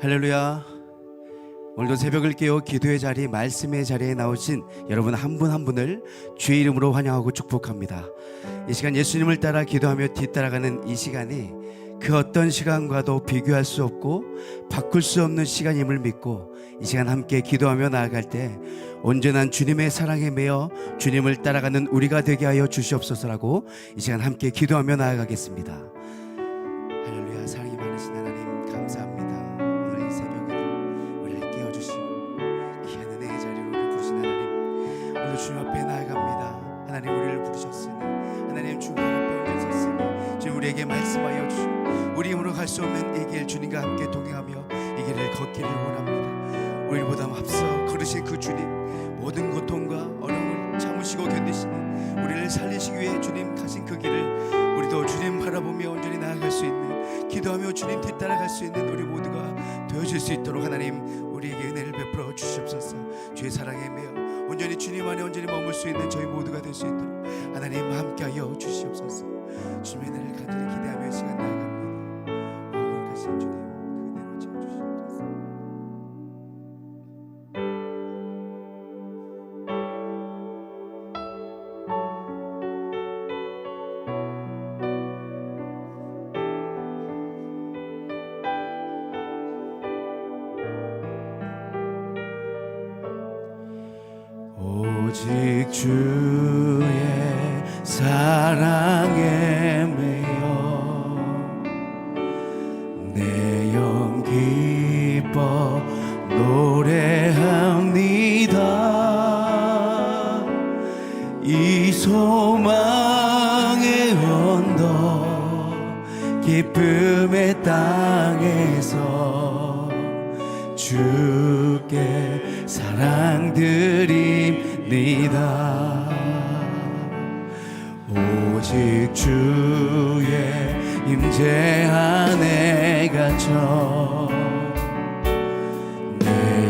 할렐루야. 오늘도 새벽을 깨워 기도의 자리, 말씀의 자리에 나오신 여러분 한 분 한 분을 주의 이름으로 환영하고 축복합니다. 이 시간 예수님을 따라 기도하며 뒤따라가는 이 시간이 그 어떤 시간과도 비교할 수 없고 바꿀 수 없는 시간임을 믿고 이 시간 함께 기도하며 나아갈 때 온전한 주님의 사랑에 매여 주님을 따라가는 우리가 되게 하여 주시옵소서라고 이 시간 함께 기도하며 나아가겠습니다. 할렐루야. 사랑이 많으신 하나님 감사합니다. 오늘 이 새벽에도 우리를 깨워주시고 귀한 은혜의 자리로 부르신 하나님, 오늘 주님 앞에 나아갑니다. 하나님, 우리를 부르셨으니 하나님 주 발 앞에 얹으셨으니 주님 우리에게 말씀하여 주시고 우리 힘으로 갈 수 없는 이 길 주님과 함께 동행하며 이 길을 걷기를 원합니다. 우리보다 앞서 걸으신 그 주님, 모든 고통과 어려움을 참으시고 견디시는 우리를 살리시기 위해 주님 가신 그 길을 우리도 주님 바라보며 온전히 나아갈 수 있는, 기도하며 주님 뒤따라갈 수 있는 우리 모두가 되어질 수 있도록 하나님 우리에게 은혜를 베풀어 주시옵소서. 주의 사랑에 매여 온전히 주님 안에 온전히 머물 수 있는 저희 모두가 될 수 있도록 하나님 함께하여 주시옵소서. 주님의 은혜를 간절히 기대하며 이 시간 나아갑니다. 거룩하신 주님 그대로 채워주시옵소서. 오직 주의 사랑에 매여 내 영 기뻐 노래합니다. 이 소망의 언덕 기쁨의 땅에서 주께 사랑 드립니다. 오직 주의 임재 안에 갇혀 내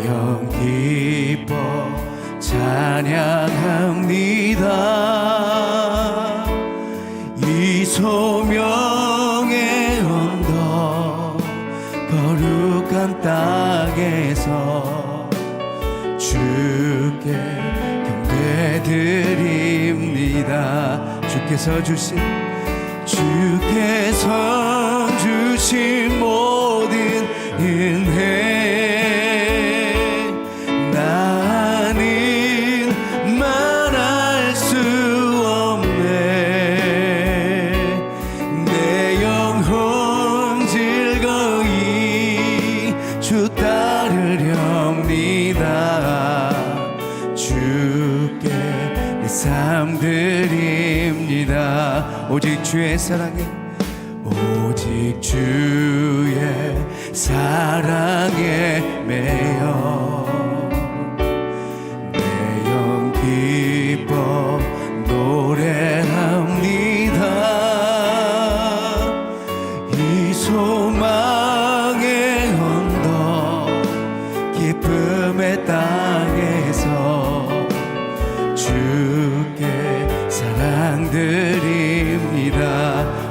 영 기뻐 찬양합니다. 이 소명의 언덕 거룩한 땅에서 주께 경배드립니다. 주께서 주신 모든 은혜 나는 말할 수 없네. 내 영혼 즐거이 주 따르렵니다. 주께 내 삶 드립니다. 오직 주의 사랑에, 오직 주의 사랑에 매여 내 영 기뻐 노래합니다. 이 소망의 언덕 기쁨의 땅에서 주께 사랑 드립니다.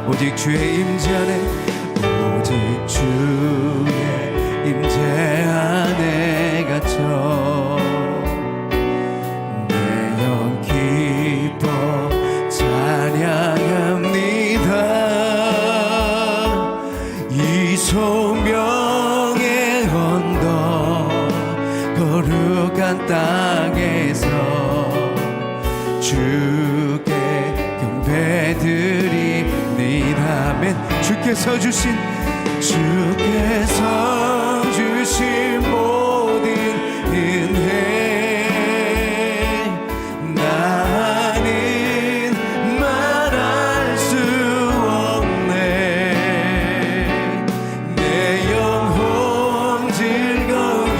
오직 주의 임재 안에, 오직 주의 임재 안에 갇혀 내 영 기뻐 찬양합니다. 이 소명의 언덕 거룩한 땅에서 주께 경배드립니다. 아멘. 주께서 주신 모든 은혜 나는 말할 수 없네. 내 영혼 즐거이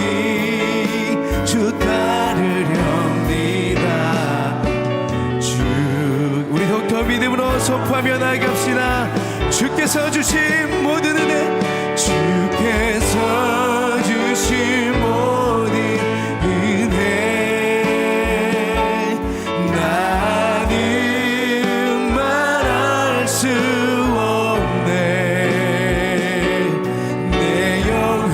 주 따르렵니다. 우리 더욱더 믿음으로 선포하며 나아갑시다. 주께서 주신 모든 은혜, 주께서 주신 모든 은혜 나는 말할 수 없네. 내 영혼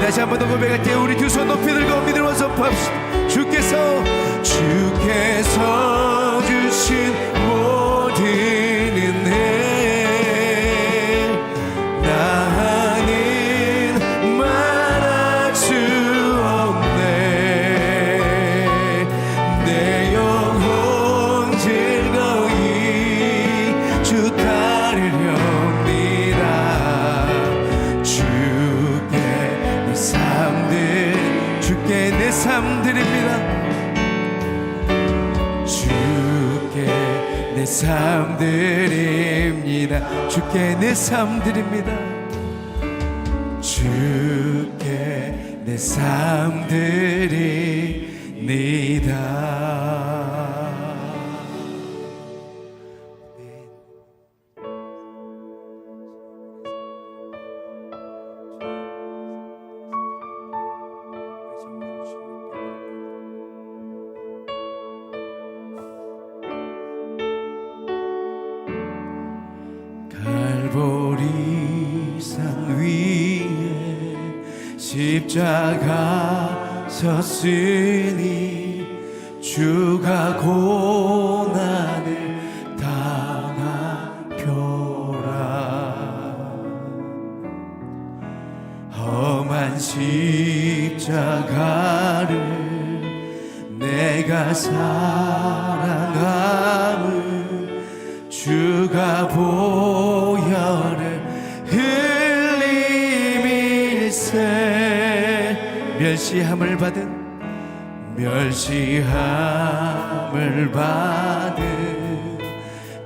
다시 한 번 더 고백할 때 우리 두 손 높이 들고 믿음으로 선포합시다. 주께서 주신 모든 은혜 나는 말할 수 없네. 내 영혼 즐거이 주 따르렵니다. 주께 내 삶 드립니다. 내 삶 드립니다. 주께 내 삶 드립니다. 주께 내 삶 드립니다. 갈보리산 위에 십자가 섰으니 주가 고난을 당하표라. 험한 십자가를 내가 사랑함을 주가 보혈을 흘림일세. 멸시함을 받은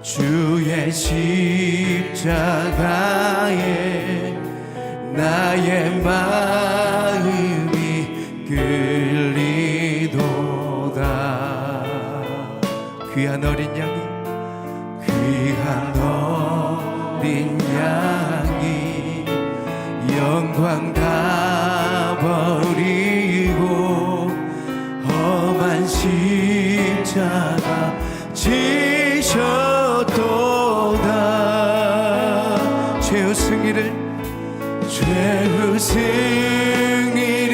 주의 십자가에 나의 마음이 끌리도다. 귀한 어린 양이 영광 다 버리고 험한 십자가 지셨도다. 죄의 승리를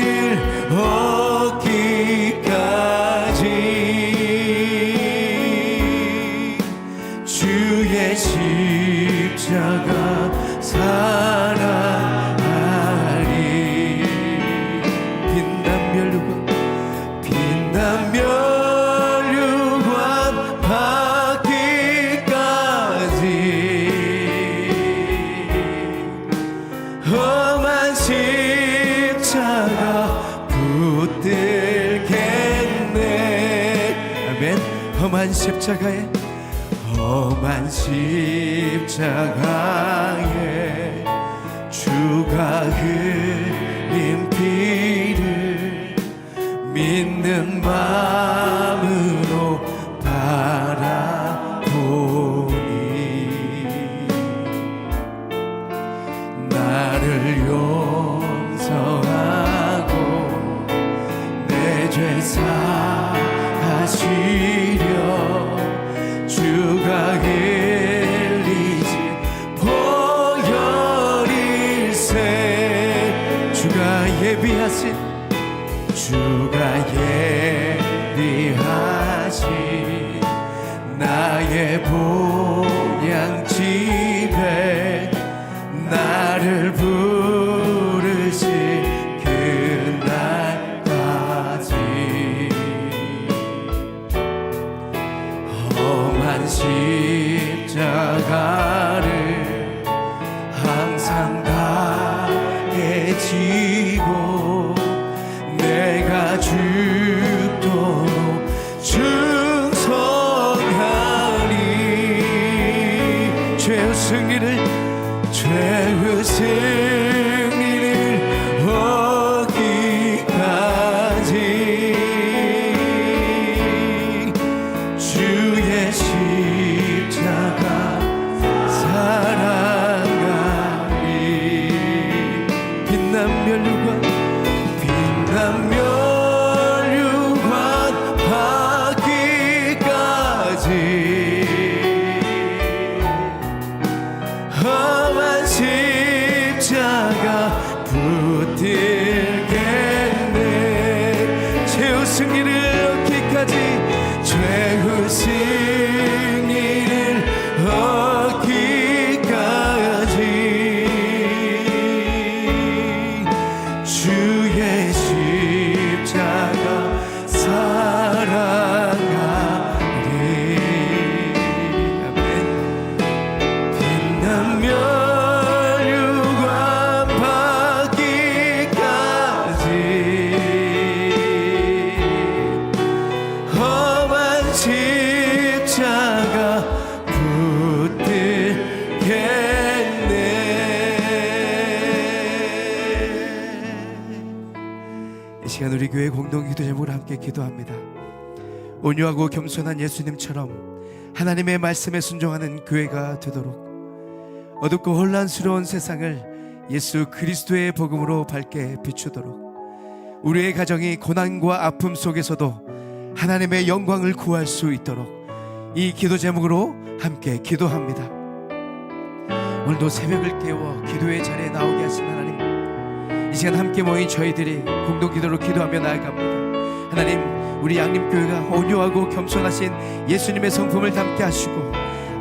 얻기까지 주의 십자가 사랑하리. 빛난 멸류관 받기까지 험한 십자가 붙들겠네. 아멘. 험한 십자가에 주가 흘린 피를 믿는 마음으로 바라보니 나를 용서하고 내 죄 사하시려 주가 흘리신 보혈일세. 주가 예비하신 나의 본향집에 나를 부르신 그날까지 험한 십자가를 항상 당해지고 내가 죽도록 충성하리. 죄의 승리를 얻기까지 주의 십자가 사랑하리. 빛난 멸류관 받기까지 험한 십자가 붙들 시간 우리 교회 공동 기도 제목으로 함께 기도합니다. 온유하고 겸손한 예수님처럼 하나님의 말씀에 순종하는 교회가 되도록, 어둡고 혼란스러운 세상을 예수 그리스도의 복음으로 밝게 비추도록, 우리의 가정이 고난과 아픔 속에서도 하나님의 영광을 구할 수 있도록 이 기도 제목으로 함께 기도합니다. 오늘도 새벽을 깨워 기도의 자리에 나오게 하신 하나님, 이 시간 함께 모인 저희들이 공동 기도로 기도하며 나아갑니다. 하나님, 우리 양림교회가 온유하고 겸손하신 예수님의 성품을 담게 하시고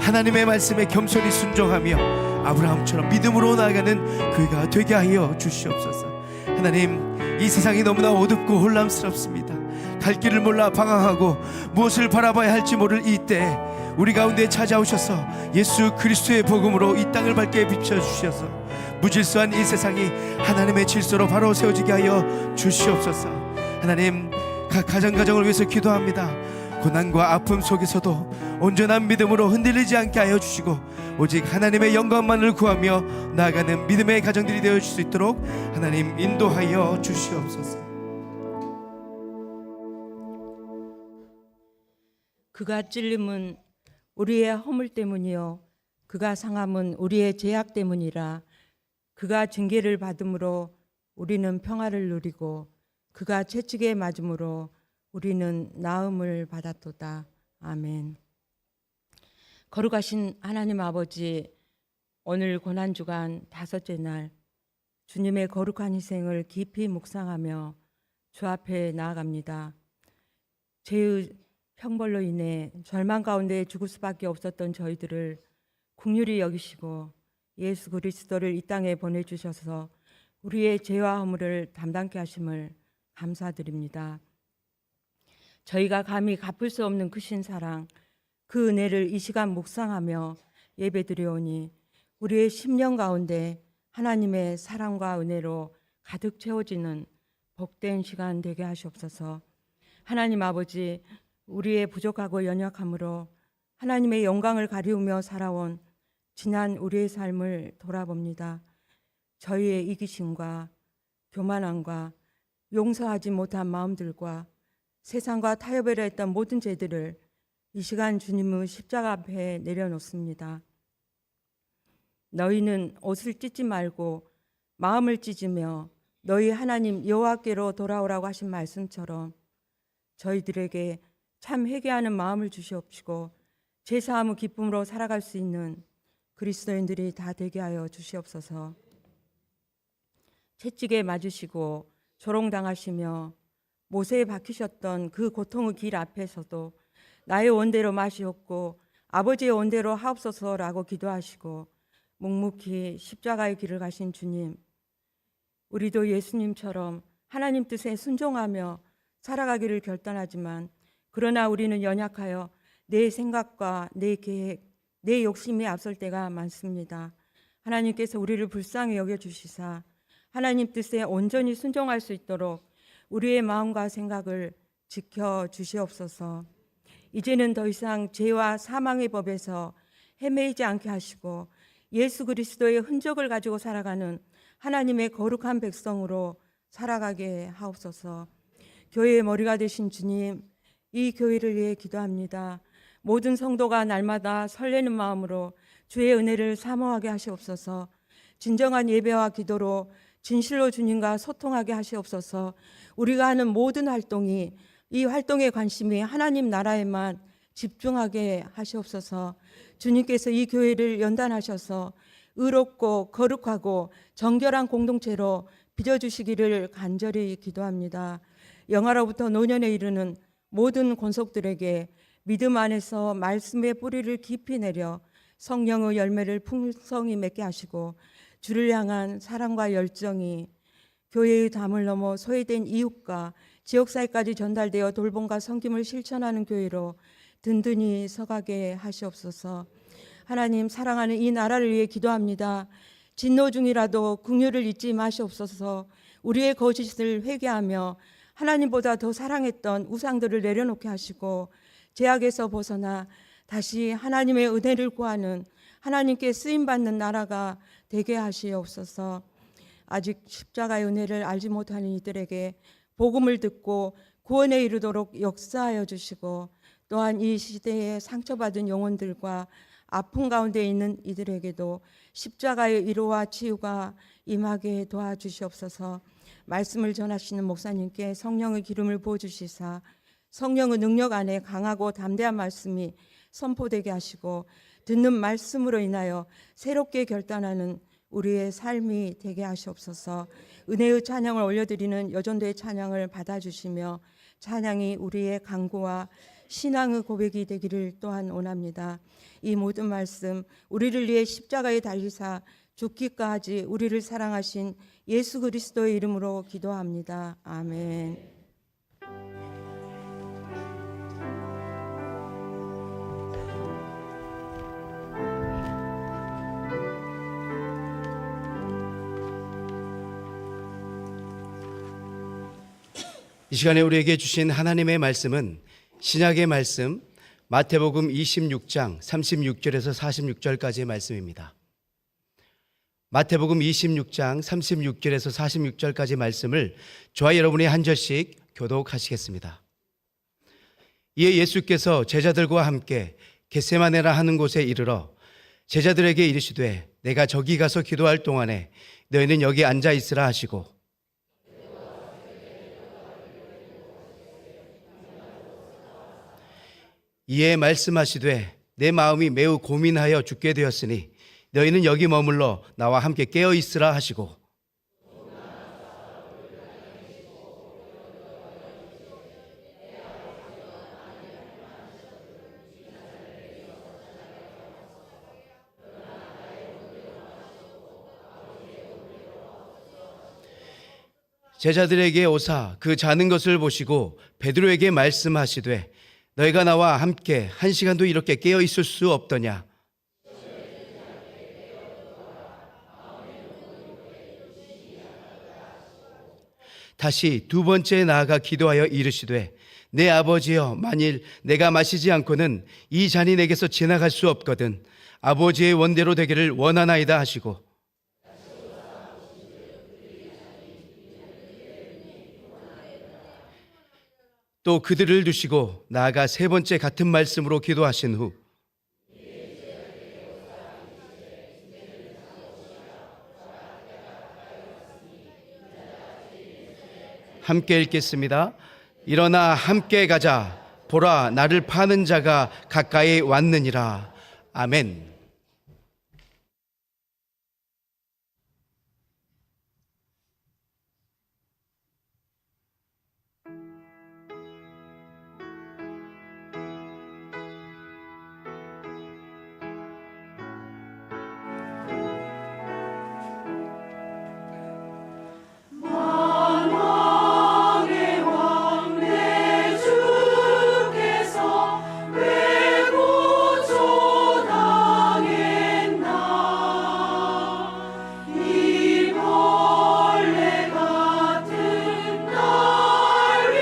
하나님의 말씀에 겸손히 순종하며 아브라함처럼 믿음으로 나아가는 교회가 되게 하여 주시옵소서. 하나님, 이 세상이 너무나 어둡고 혼란스럽습니다. 갈 길을 몰라 방황하고 무엇을 바라봐야 할지 모를 이때 우리 가운데 찾아오셔서 예수 그리스도의 복음으로 이 땅을 밝게 비춰주셔서 무질서한 이 세상이 하나님의 질서로 바로 세워지게 하여 주시옵소서. 하나님, 각 가정을 위해서 기도합니다. 고난과 아픔 속에서도 온전한 믿음으로 흔들리지 않게 하여 주시고 오직 하나님의 영광만을 구하며 나아가는 믿음의 가정들이 되어 줄 수 있도록 하나님 인도하여 주시옵소서. 그가 찔림은 우리의 허물 때문이요 그가 상함은 우리의 죄악 때문이라. 그가 징계를 받음으로 우리는 평화를 누리고 그가 채찍에 맞음으로 우리는 나음을 받았도다. 아멘. 거룩하신 하나님 아버지, 오늘 고난주간 5째 날 주님의 거룩한 희생을 깊이 묵상하며 주 앞에 나아갑니다. 죄의 형벌로 인해 절망 가운데 죽을 수밖에 없었던 저희들을 긍휼히 여기시고 예수 그리스도를 이 땅에 보내주셔서 우리의 죄와 허물을 담당케 하심을 감사드립니다. 저희가 감히 갚을 수 없는 크신 사랑, 그 은혜를 이 시간 묵상하며 예배드리오니 우리의 심령 가운데 하나님의 사랑과 은혜로 가득 채워지는 복된 시간 되게 하시옵소서. 하나님 아버지, 우리의 부족하고 연약함으로 하나님의 영광을 가리우며 살아온 지난 우리의 삶을 돌아봅니다. 저희의 이기심과 교만함과 용서하지 못한 마음들과 세상과 타협을 했던 모든 죄들을 이 시간 주님의 십자가 앞에 내려놓습니다. 너희는 옷을 찢지 말고 마음을 찢으며 너희 하나님 여호와께로 돌아오라고 하신 말씀처럼 저희들에게 참 회개하는 마음을 주시옵시고 제사함의 기쁨으로 살아갈 수 있는 그리스도인들이 다 되게 하여 주시옵소서. 채찍에 맞으시고 조롱당하시며 못에 박히셨던 그 고통의 길 앞에서도 나의 원대로 마시옵고 아버지의 원대로 하옵소서라고 기도하시고 묵묵히 십자가의 길을 가신 주님, 우리도 예수님처럼 하나님 뜻에 순종하며 살아가기를 결단하지만 그러나 우리는 연약하여 내 생각과 내 계획, 내 욕심이 앞설 때가 많습니다. 하나님께서 우리를 불쌍히 여겨주시사 하나님 뜻에 온전히 순종할 수 있도록 우리의 마음과 생각을 지켜주시옵소서. 이제는 더 이상 죄와 사망의 법에서 헤매이지 않게 하시고 예수 그리스도의 흔적을 가지고 살아가는 하나님의 거룩한 백성으로 살아가게 하옵소서. 교회의 머리가 되신 주님, 이 교회를 위해 기도합니다. 모든 성도가 날마다 설레는 마음으로 주의 은혜를 사모하게 하시옵소서. 진정한 예배와 기도로 진실로 주님과 소통하게 하시옵소서. 우리가 하는 모든 활동이 이 활동의 관심이 하나님 나라에만 집중하게 하시옵소서. 주님께서 이 교회를 연단하셔서 의롭고 거룩하고 정결한 공동체로 빚어주시기를 간절히 기도합니다. 영아로부터 노년에 이르는 모든 권속들에게 믿음 안에서 말씀의 뿌리를 깊이 내려 성령의 열매를 풍성히 맺게 하시고 주를 향한 사랑과 열정이 교회의 담을 넘어 소외된 이웃과 지역사회까지 전달되어 돌봄과 섬김을 실천하는 교회로 든든히 서가게 하시옵소서. 하나님, 사랑하는 이 나라를 위해 기도합니다. 진노 중이라도 긍휼을 잊지 마시옵소서. 우리의 거짓을 회개하며 하나님보다 더 사랑했던 우상들을 내려놓게 하시고 죄악에서 벗어나 다시 하나님의 은혜를 구하는 하나님께 쓰임받는 나라가 되게 하시옵소서. 아직 십자가의 은혜를 알지 못하는 이들에게 복음을 듣고 구원에 이르도록 역사하여 주시고 또한 이 시대에 상처받은 영혼들과 아픔 가운데 있는 이들에게도 십자가의 위로와 치유가 임하게 도와주시옵소서. 말씀을 전하시는 목사님께 성령의 기름을 부어주시사 성령의 능력 안에 강하고 담대한 말씀이 선포되게 하시고 듣는 말씀으로 인하여 새롭게 결단하는 우리의 삶이 되게 하시옵소서. 은혜의 찬양을 올려드리는 여전도의 찬양을 받아주시며 찬양이 우리의 간구와 신앙의 고백이 되기를 또한 원합니다. 이 모든 말씀 우리를 위해 십자가에 달리사 죽기까지 우리를 사랑하신 예수 그리스도의 이름으로 기도합니다. 아멘. 이 시간에 우리에게 주신 하나님의 말씀은 신약의 말씀 마태복음 26장 36절에서 46절까지의 말씀입니다. 마태복음 26장 36절에서 46절까지 말씀을 저와 여러분이 한 절씩 교독하시겠습니다. 이에 예수께서 제자들과 함께 겟세마네라 하는 곳에 이르러 제자들에게 이르시되 내가 저기 가서 기도할 동안에 너희는 여기 앉아 있으라 하시고 이에 말씀하시되 내 마음이 매우 고민하여 죽게 되었으니 너희는 여기 머물러 나와 함께 깨어 있으라 하시고 제자들에게 오사 그 자는 것을 보시고 베드로에게 말씀하시되 너희가 나와 함께 한 시간도 이렇게 깨어 있을 수 없더냐. 다시 두 번째 나아가 기도하여 이르시되 내 아버지여 만일 내가 마시지 않고는 이 잔이 내게서 지나갈 수 없거든 아버지의 원대로 되기를 원하나이다 하시고 또 그들을 두시고 나아가 세 번째 같은 말씀으로 기도하신 후 함께 읽겠습니다. 일어나 함께 가자. 보라 나를 파는 자가 가까이 왔느니라. 아멘. 이 벌레 같은 날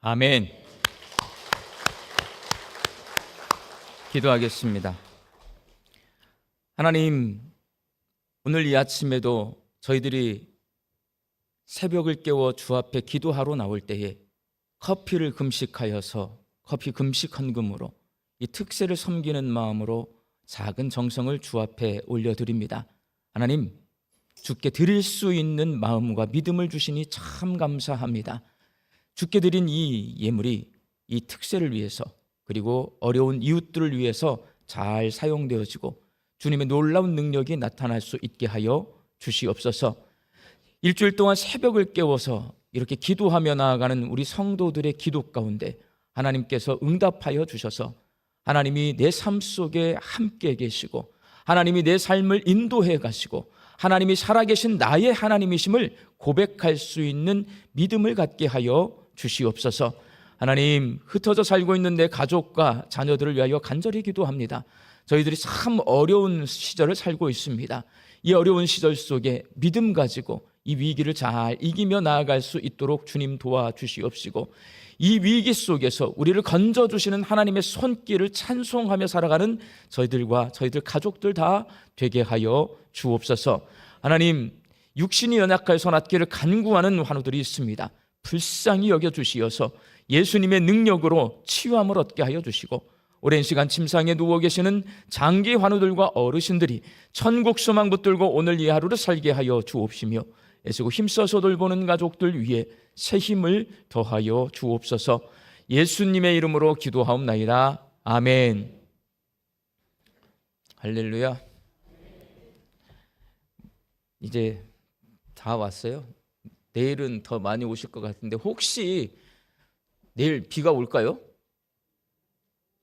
아멘. 기도하겠습니다. 하나님, 오늘 이 아침에도 저희들이 새벽을 깨워 주 앞에 기도하러 나올 때에 커피를 금식하여서 커피 금식 헌금으로 이 특세를 섬기는 마음으로 작은 정성을 주 앞에 올려드립니다. 하나님, 주께 드릴 수 있는 마음과 믿음을 주시니 참 감사합니다. 주께 드린 이 예물이 이 특세를 위해서 그리고 어려운 이웃들을 위해서 잘 사용되어지고 주님의 놀라운 능력이 나타날 수 있게 하여 주시옵소서. 일주일 동안 새벽을 깨워서 이렇게 기도하며 나아가는 우리 성도들의 기도 가운데 하나님께서 응답하여 주셔서 하나님이 내 삶 속에 함께 계시고 하나님이 내 삶을 인도해 가시고 하나님이 살아계신 나의 하나님이심을 고백할 수 있는 믿음을 갖게 하여 주시옵소서. 하나님, 흩어져 살고 있는 내 가족과 자녀들을 위하여 간절히 기도합니다. 저희들이 참 어려운 시절을 살고 있습니다. 이 어려운 시절 속에 믿음 가지고 이 위기를 잘 이기며 나아갈 수 있도록 주님 도와주시옵시고 이 위기 속에서 우리를 건져주시는 하나님의 손길을 찬송하며 살아가는 저희들과 저희들 가족들 다 되게 하여 주옵소서. 하나님, 육신이 연약하여서 낫기를 간구하는 환우들이 있습니다. 불쌍히 여겨주시어서 예수님의 능력으로 치유함을 얻게 하여 주시고 오랜 시간 침상에 누워 계시는 장기 환우들과 어르신들이 천국 소망 붙들고 오늘 이 하루를 살게 하여 주옵시며 애쓰고 힘써서 돌보는 가족들 위해 새 힘을 더하여 주옵소서. 예수님의 이름으로 기도하옵나이다. 아멘. 할렐루야. 이제 다 왔어요. 내일은 더 많이 오실 것 같은데 혹시 내일 비가 올까요?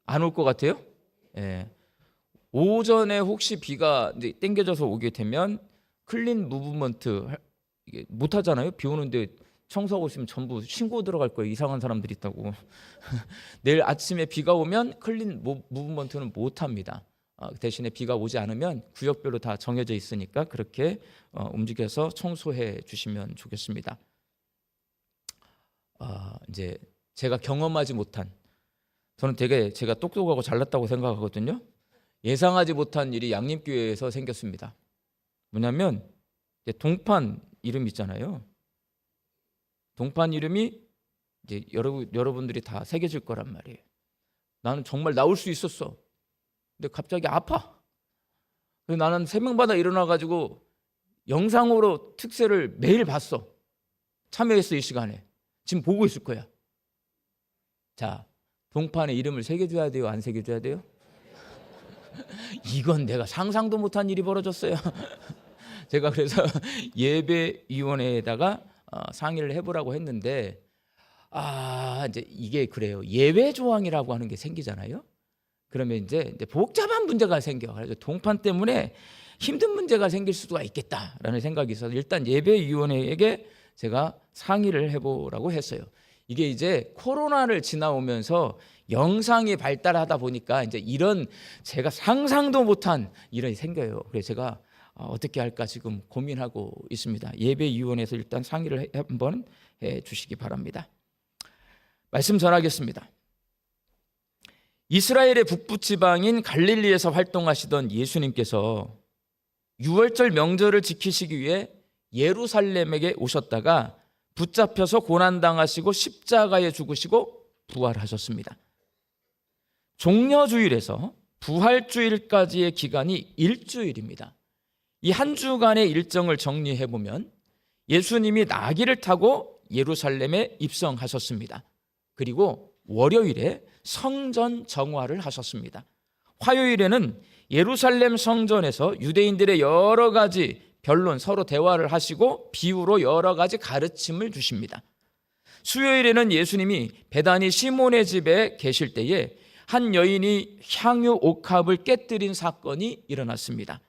안 올 것 같아요? 예. 오전에 혹시 비가 이제 땡겨져서 오게 되면 클린 무브먼트 이게 못 하잖아요. 비 오는데 청소하고 있으면 전부 신고 들어갈 거예요. 이상한 사람들이 있다고. 내일 아침에 비가 오면 클린 무브먼트는 못 합니다. 대신에 비가 오지 않으면 구역별로 다 정해져 있으니까 그렇게 움직여서 청소해 주시면 좋겠습니다. 이제 제가 경험하지 못한, 저는 되게 제가 똑똑하고 잘났다고 생각하거든요. 예상하지 못한 일이 양림교회에서 생겼습니다. 뭐냐면 동판 이름 있잖아요. 동판 이름이 이제 여러분들이 다 새겨질 거란 말이에요. 나는 정말 나올 수 있었어. 근데 갑자기 아파. 그래서 나는 새벽마다 일어나가지고 영상으로 특세를 매일 봤어. 참여했어. 이 시간에 지금 보고 있을 거야. 자, 동판에 이름을 새겨줘야 돼요? 안 새겨줘야 돼요? 이건 내가 상상도 못한 일이 벌어졌어요. 제가 그래서 예배위원회에다가 상의를 해보라고 했는데 이제 이게 그래요. 예외 조항이라고 하는 게 생기잖아요. 그러면 이제 복잡한 문제가 생겨. 그래서 동판 때문에 힘든 문제가 생길 수가 있겠다라는 생각이 있어서 일단 예배위원회에게 제가 상의를 해보라고 했어요. 이게 이제 코로나를 지나오면서 영상이 발달하다 보니까 이제 이런 제가 상상도 못한 일이 생겨요. 그래서 제가 어떻게 할까 지금 고민하고 있습니다. 예배위원회에서 일단 상의를 한번 해 주시기 바랍니다. 말씀 전하겠습니다. 이스라엘의 북부 지방인 갈릴리에서 활동하시던 예수님께서 유월절 명절을 지키시기 위해 예루살렘에게 오셨다가 붙잡혀서 고난당하시고 십자가에 죽으시고 부활하셨습니다. 종려주일에서 부활주일까지의 기간이 일주일입니다. 이 한 주간의 일정을 정리해보면 예수님이 나귀를 타고 예루살렘에 입성하셨습니다. 그리고 월요일에 성전 정화를 하셨습니다. 화요일에는 예루살렘 성전에서 유대인들의 여러 가지 변론, 서로 대화를 하시고 비유로 여러 가지 가르침을 주십니다. 수요일에는 예수님이 베다니 시몬의 집에 계실 때에 한 여인이 향유 옥합을 깨뜨린 사건이 일어났습니다.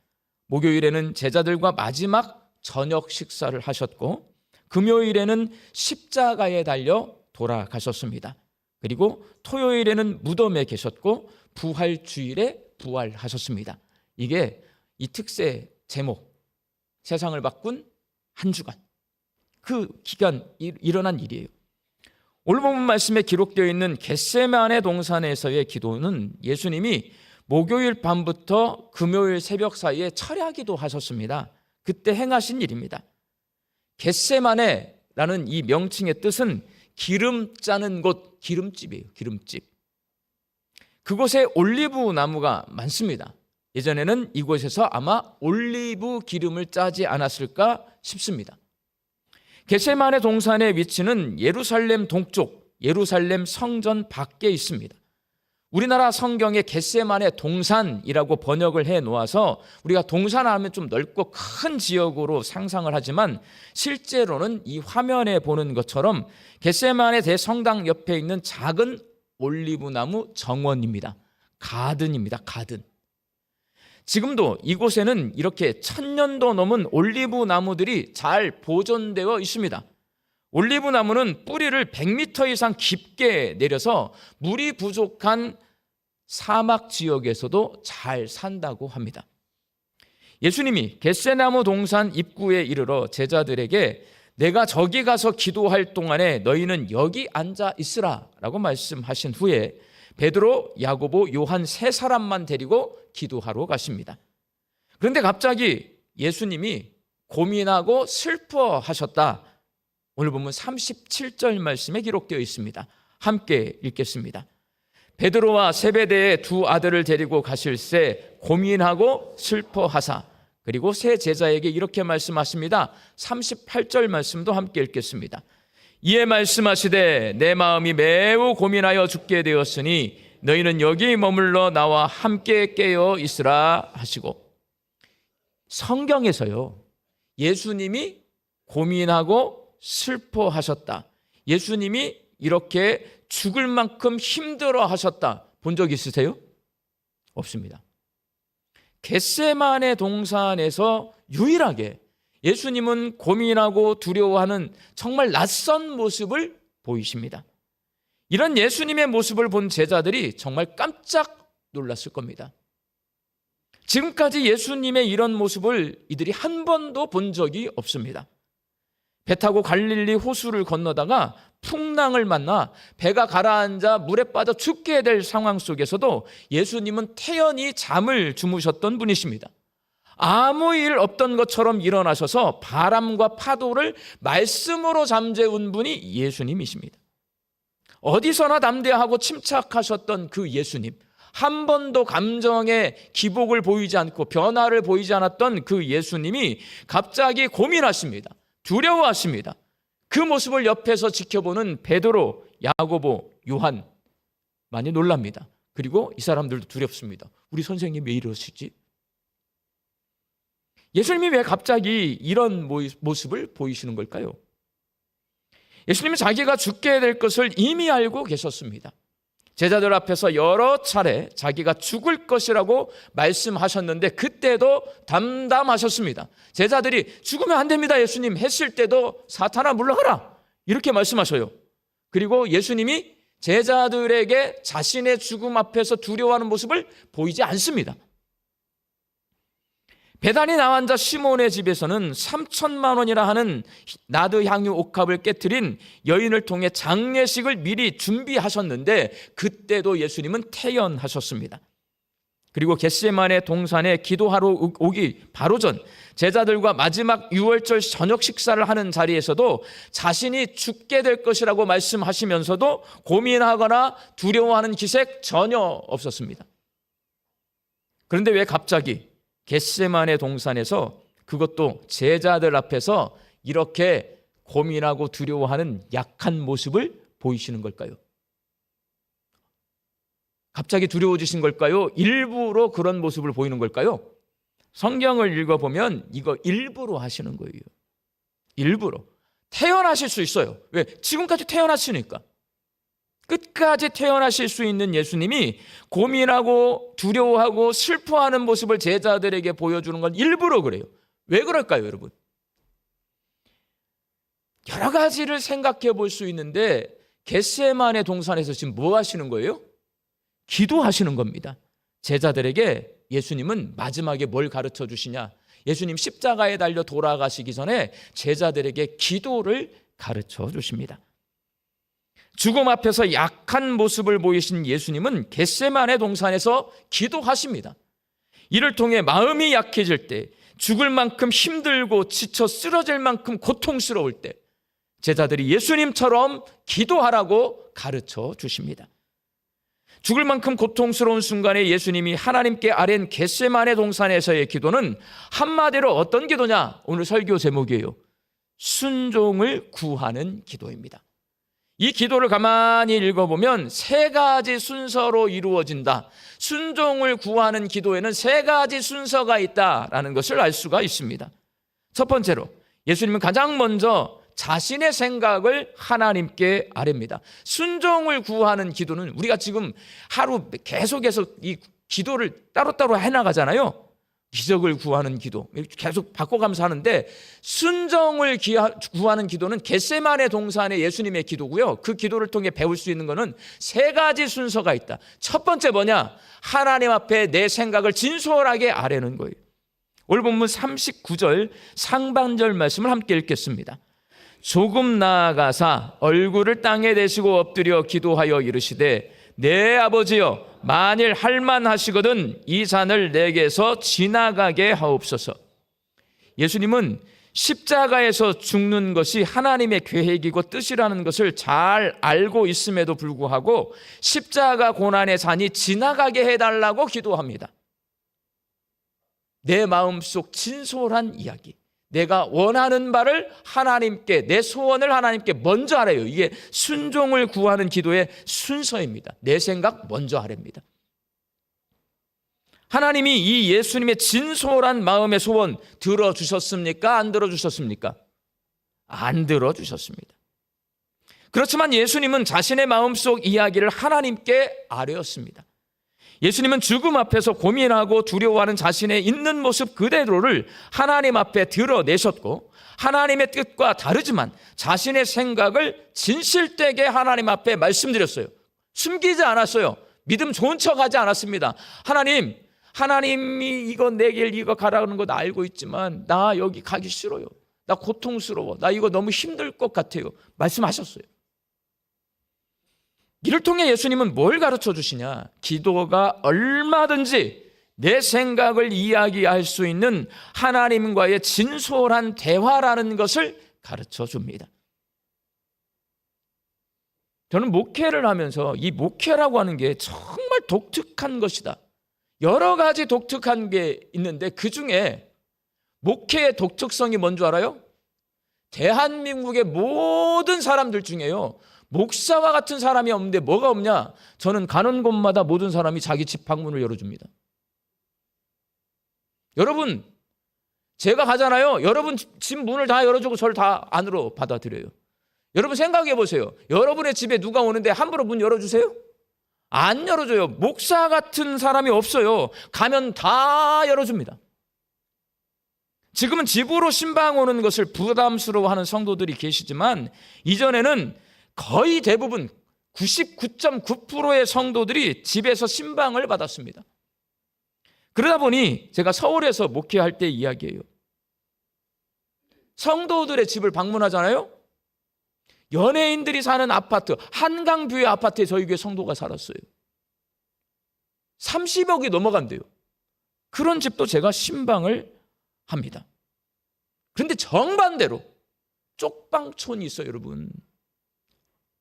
목요일에는 제자들과 마지막 저녁 식사를 하셨고 금요일에는 십자가에 달려 돌아가셨습니다. 그리고 토요일에는 무덤에 계셨고 부활주일에 부활하셨습니다. 이게 이 특세 제목, 세상을 바꾼 한 주간, 그 기간 일어난 일이에요. 오늘 본문 말씀에 기록되어 있는 겟세마네 동산에서의 기도는 예수님이 목요일 밤부터 금요일 새벽 사이에 철야기도 하셨습니다. 그때 행하신 일입니다. 겟세마네라는 이 명칭의 뜻은 기름 짜는 곳, 기름집이에요. 기름집. 그곳에 올리브 나무가 많습니다. 예전에는 이곳에서 아마 올리브 기름을 짜지 않았을까 싶습니다. 겟세마네 동산의 위치는 예루살렘 동쪽, 예루살렘 성전 밖에 있습니다. 우리나라 성경에 겟세마네 동산이라고 번역을 해 놓아서 우리가 동산하면 좀 넓고 큰 지역으로 상상을 하지만 실제로는 이 화면에 보는 것처럼 겟세마네 대성당 옆에 있는 작은 올리브나무 정원입니다. 가든입니다. 가든. 지금도 이곳에는 이렇게 1000년도 넘은 올리브 나무들이 잘 보존되어 있습니다. 올리브 나무는 뿌리를 100m 이상 깊게 내려서 물이 부족한 사막 지역에서도 잘 산다고 합니다. 예수님이 겟세나무 동산 입구에 이르러 제자들에게 내가 저기 가서 기도할 동안에 너희는 여기 앉아 있으라 라고 말씀하신 후에 베드로, 야고보, 요한 세 사람만 데리고 기도하러 가십니다. 그런데 갑자기 예수님이 고민하고 슬퍼하셨다. 오늘 보면 37절 말씀에 기록되어 있습니다. 함께 읽겠습니다. 베드로와 세베대의 두 아들을 데리고 가실새 고민하고 슬퍼하사 그리고 세 제자에게 이렇게 말씀하십니다. 38절 말씀도 함께 읽겠습니다. 이에 말씀하시되 내 마음이 매우 고민하여 죽게 되었으니 너희는 여기 머물러 나와 함께 깨어 있으라 하시고, 성경에서요 예수님이 고민하고 슬퍼하셨다, 예수님이 이렇게 죽을 만큼 힘들어 하셨다 본 적 있으세요? 없습니다. 겟세마네 동산에서 유일하게 예수님은 고민하고 두려워하는 정말 낯선 모습을 보이십니다. 이런 예수님의 모습을 본 제자들이 정말 깜짝 놀랐을 겁니다. 지금까지 예수님의 이런 모습을 이들이 한 번도 본 적이 없습니다. 배 타고 갈릴리 호수를 건너다가 풍랑을 만나 배가 가라앉아 물에 빠져 죽게 될 상황 속에서도 예수님은 태연히 잠을 주무셨던 분이십니다. 아무 일 없던 것처럼 일어나셔서 바람과 파도를 말씀으로 잠재운 분이 예수님이십니다. 어디서나 담대하고 침착하셨던 그 예수님, 한 번도 감정의 기복을 보이지 않고 변화를 보이지 않았던 그 예수님이 갑자기 고민하십니다. 두려워하십니다. 그 모습을 옆에서 지켜보는 베드로, 야고보, 요한 많이 놀랍니다. 그리고 이 사람들도 두렵습니다. 우리 선생님 왜 이러시지? 예수님이 왜 갑자기 이런 모습을 보이시는 걸까요? 예수님은 자기가 죽게 될 것을 이미 알고 계셨습니다. 제자들 앞에서 여러 차례 자기가 죽을 것이라고 말씀하셨는데 그때도 담담하셨습니다. 제자들이 죽으면 안 됩니다 예수님 했을 때도 사탄아 물러가라 이렇게 말씀하셔요. 그리고 예수님이 제자들에게 자신의 죽음 앞에서 두려워하는 모습을 보이지 않습니다. 베다니 나환자 시몬의 집에서는 3,000만 원이라 하는 나드 향유 옥합을 깨트린 여인을 통해 장례식을 미리 준비하셨는데 그때도 예수님은 태연하셨습니다. 그리고 겟세마네 동산에 기도하러 오기 바로 전 제자들과 마지막 유월절 저녁 식사를 하는 자리에서도 자신이 죽게 될 것이라고 말씀하시면서도 고민하거나 두려워하는 기색 전혀 없었습니다. 그런데 왜 갑자기 겟세마네 동산에서, 그것도 제자들 앞에서 이렇게 고민하고 두려워하는 약한 모습을 보이시는 걸까요? 갑자기 두려워지신 걸까요? 일부러 그런 모습을 보이는 걸까요? 성경을 읽어보면 이거 일부러 하시는 거예요. 일부러. 태어나실 수 있어요. 왜? 지금까지 태어났으니까. 끝까지 태어나실 수 있는 예수님이 고민하고 두려워하고 슬퍼하는 모습을 제자들에게 보여주는 건 일부러 그래요. 왜 그럴까요, 여러분? 여러 가지를 생각해 볼 수 있는데 겟세마네 동산에서 지금 뭐 하시는 거예요? 기도하시는 겁니다. 제자들에게 예수님은 마지막에 뭘 가르쳐 주시냐? 예수님 십자가에 달려 돌아가시기 전에 제자들에게 기도를 가르쳐 주십니다. 죽음 앞에서 약한 모습을 보이신 예수님은 겟세마네 동산에서 기도하십니다. 이를 통해 마음이 약해질 때, 죽을 만큼 힘들고 지쳐 쓰러질 만큼 고통스러울 때 제자들이 예수님처럼 기도하라고 가르쳐 주십니다. 죽을 만큼 고통스러운 순간에 예수님이 하나님께 아랜 겟세마네 동산에서의 기도는 한마디로 어떤 기도냐? 오늘 설교 제목이에요. 순종을 구하는 기도입니다. 이 기도를 가만히 읽어보면 세 가지 순서로 이루어진다. 순종을 구하는 기도에는 세 가지 순서가 있다라는 것을 알 수가 있습니다. 첫 번째로 예수님은 가장 먼저 자신의 생각을 하나님께 아뢰입니다. 순종을 구하는 기도는 우리가 지금 하루 계속해서 이 기도를 따로따로 해나가잖아요. 기적을 구하는 기도 계속 바꿔가면서 하는데, 순종을 구하는 기도는 겟세마네 동산의 예수님의 기도고요. 그 기도를 통해 배울 수 있는 것은 세 가지 순서가 있다. 첫 번째 뭐냐? 하나님 앞에 내 생각을 진솔하게 아뢰는 거예요. 오늘 본문 39절 상반절 말씀을 함께 읽겠습니다. 조금 나아가사 얼굴을 땅에 대시고 엎드려 기도하여 이르시되 내 아버지여, 만일 할만하시거든 이 잔을 내게서 지나가게 하옵소서. 예수님은 십자가에서 죽는 것이 하나님의 계획이고 뜻이라는 것을 잘 알고 있음에도 불구하고 십자가 고난의 잔이 지나가게 해달라고 기도합니다. 내 마음속 진솔한 이야기, 내가 원하는 바를 하나님께, 내 소원을 하나님께 먼저 하래요. 이게 순종을 구하는 기도의 순서입니다. 내 생각 먼저 하랍니다. 하나님이 이 예수님의 진솔한 마음의 소원 들어주셨습니까? 안 들어주셨습니까? 안 들어주셨습니다. 그렇지만 예수님은 자신의 마음속 이야기를 하나님께 아뢰었습니다. 예수님은 죽음 앞에서 고민하고 두려워하는 자신의 있는 모습 그대로를 하나님 앞에 드러내셨고, 하나님의 뜻과 다르지만 자신의 생각을 진실되게 하나님 앞에 말씀드렸어요. 숨기지 않았어요. 믿음 좋은 척하지 않았습니다. 하나님이 이거 내 길 이거 가라는 거 나 알고 있지만 나 여기 가기 싫어요. 나 고통스러워. 나 이거 너무 힘들 것 같아요. 말씀하셨어요. 이를 통해 예수님은 뭘 가르쳐 주시냐? 기도가 얼마든지 내 생각을 이야기할 수 있는 하나님과의 진솔한 대화라는 것을 가르쳐 줍니다. 저는 목회를 하면서 이 목회라고 하는 게 정말 독특한 것이다. 여러 가지 독특한 게 있는데 그 중에 목회의 독특성이 뭔 줄 알아요? 대한민국의 모든 사람들 중에요, 목사와 같은 사람이 없는데 뭐가 없냐? 저는 가는 곳마다 모든 사람이 자기 집 방문을 열어줍니다. 여러분, 제가 가잖아요. 여러분 집 문을 다 열어주고 저를 다 안으로 받아들여요. 여러분 생각해 보세요. 여러분의 집에 누가 오는데 함부로 문 열어주세요? 안 열어줘요. 목사 같은 사람이 없어요. 가면 다 열어줍니다. 지금은 집으로 신방 오는 것을 부담스러워하는 성도들이 계시지만 이전에는 거의 대부분 99.9%의 성도들이 집에서 신방을 받았습니다. 그러다 보니 제가 서울에서 목회할 때 이야기예요. 성도들의 집을 방문하잖아요. 연예인들이 사는 아파트, 한강뷰의 아파트에 저희 교회 성도가 살았어요. 30억이 넘어간대요. 그런 집도 제가 신방을 합니다. 그런데 정반대로 쪽방촌이 있어요, 여러분.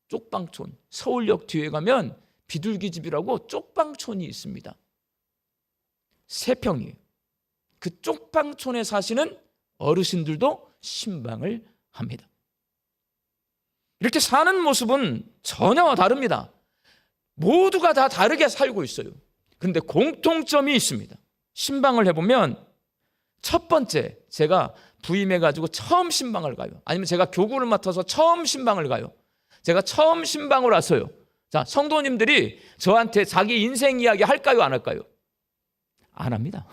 쪽방촌. 서울역 뒤에 가면 비둘기집이라고 쪽방촌이 있습니다. 3평이에요. 그 쪽방촌에 사시는 어르신들도 신방을 합니다. 이렇게 사는 모습은 전혀 다릅니다. 모두가 다 다르게 살고 있어요. 그런데 공통점이 있습니다. 신방을 해보면 첫 번째, 제가 부임해가지고 처음 신방을 가요. 아니면 제가 교구를 맡아서 처음 신방을 가요. 제가 처음 신방을 왔어요. 자, 성도님들이 저한테 자기 인생 이야기 할까요? 안 할까요? 안 합니다.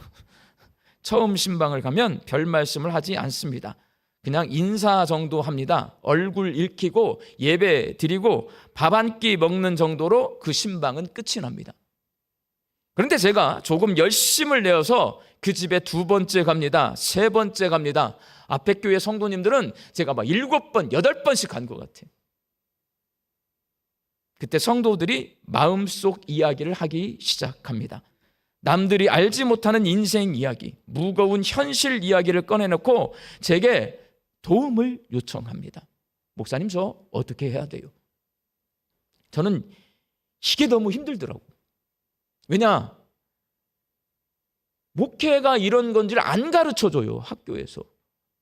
처음 신방을 가면 별 말씀을 하지 않습니다. 그냥 인사 정도 합니다. 얼굴 읽히고 예배 드리고 밥 한 끼 먹는 정도로 그 신방은 끝이 납니다. 그런데 제가 조금 열심을 내어서 그 집에 2번째 갑니다. 3번째 갑니다. 앞에 교회 성도님들은 제가 막 7번, 8번씩 간 것 같아요. 그때 성도들이 마음속 이야기를 하기 시작합니다. 남들이 알지 못하는 인생 이야기, 무거운 현실 이야기를 꺼내놓고 제게 도움을 요청합니다. 목사님, 저 어떻게 해야 돼요? 저는 이게 너무 힘들더라고요. 왜냐? 목회가 이런 건지를 안 가르쳐줘요, 학교에서.